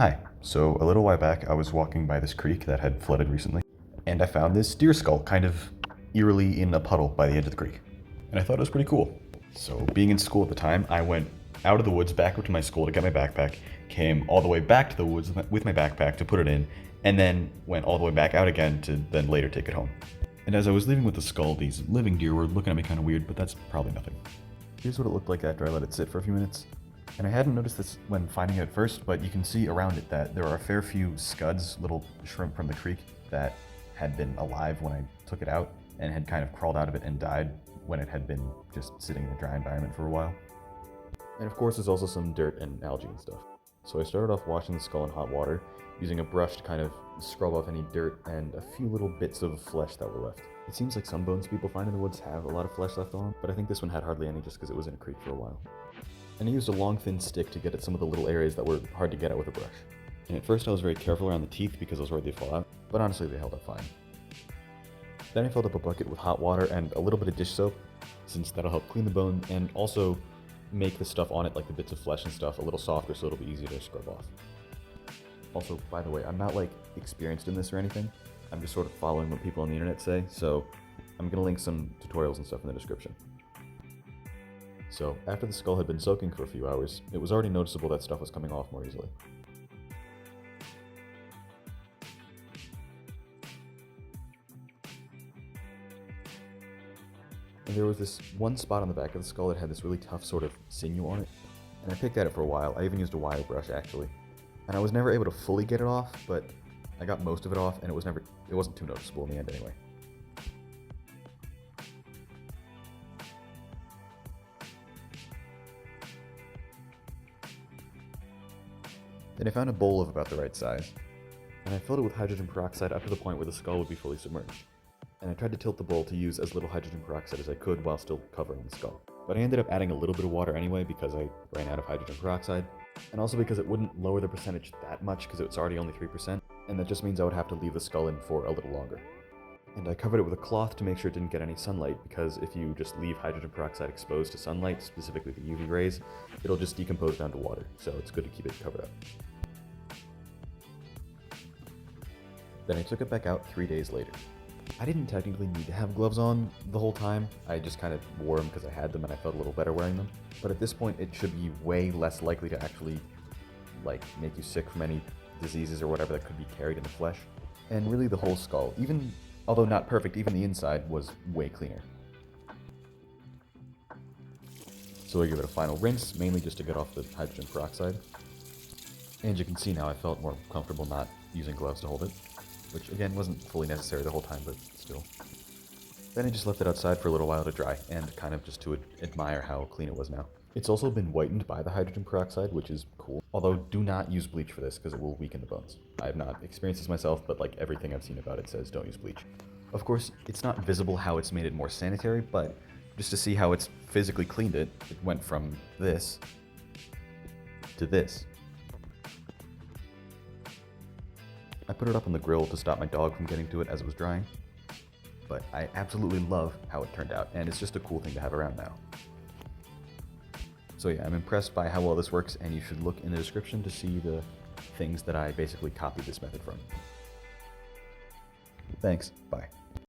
Hi, so a little while back I was walking by this creek that had flooded recently, and I found this deer skull kind of eerily in a puddle by the edge of the creek. And I thought it was pretty cool. So being in school at the time, I went out of the woods back up to my school to get my backpack, came all the way back to the woods with my backpack to put it in, and then went all the way back out again to then later take it home. And as I was leaving with the skull, these living deer were looking at me kind of weird, but that's probably nothing. Here's what it looked like after I let it sit for a few minutes. And I hadn't noticed this when finding it at first, but you can see around it that there are a fair few scuds, little shrimp from the creek, that had been alive when I took it out and had kind of crawled out of it and died when it had been just sitting in a dry environment for a while. And of course there's also some dirt and algae and stuff. So I started off washing the skull in hot water, using a brush to kind of scrub off any dirt and a few little bits of flesh that were left. It seems like some bones people find in the woods have a lot of flesh left on them, but I think this one had hardly any just because it was in a creek for a while. And I used a long thin stick to get at some of the little areas that were hard to get at with a brush. And at first I was very careful around the teeth because I was worried they'd fall out, but honestly they held up fine. Then I filled up a bucket with hot water and a little bit of dish soap, since that'll help clean the bone and also make the stuff on it, like the bits of flesh and stuff, a little softer so it'll be easier to scrub off. Also, by the way, I'm not like experienced in this or anything. I'm just sort of following what people on the internet say, so I'm gonna link some tutorials and stuff in the description. So, after the skull had been soaking for a few hours, it was already noticeable that stuff was coming off more easily. And there was this one spot on the back of the skull that had this really tough sort of sinew on it, and I picked at it for a while. I even used a wire brush actually. And I was never able to fully get it off, but I got most of it off, and it wasn't too noticeable in the end anyway. Then I found a bowl of about the right size, and I filled it with hydrogen peroxide up to the point where the skull would be fully submerged. And I tried to tilt the bowl to use as little hydrogen peroxide as I could while still covering the skull. But I ended up adding a little bit of water anyway because I ran out of hydrogen peroxide, and also because it wouldn't lower the percentage that much because it's already only 3%, and that just means I would have to leave the skull in for a little longer. And I covered it with a cloth to make sure it didn't get any sunlight, because if you just leave hydrogen peroxide exposed to sunlight, specifically the UV rays, it'll just decompose down to water, so it's good to keep it covered up. Then I took it back out 3 days later. I didn't technically need to have gloves on the whole time, I just kind of wore them because I had them and I felt a little better wearing them. But at this point it should be way less likely to actually make you sick from any diseases or whatever that could be carried in the flesh. And really the whole skull, even although not perfect, even the inside was way cleaner. So I give it a final rinse, mainly just to get off the hydrogen peroxide. And you can see now I felt more comfortable not using gloves to hold it, which again wasn't fully necessary the whole time, but still. Then I just left it outside for a little while to dry, and kind of just to admire how clean it was now. It's also been whitened by the hydrogen peroxide, which is cool, although do not use bleach for this because it will weaken the bones. I have not experienced this myself, but like everything I've seen about it says don't use bleach. Of course, it's not visible how it's made it more sanitary, but just to see how it's physically cleaned it, it went from this to this. I put it up on the grill to stop my dog from getting to it as it was drying, but I absolutely love how it turned out, and it's just a cool thing to have around now. So yeah, I'm impressed by how well this works, and you should look in the description to see the things that I basically copied this method from. Thanks, bye.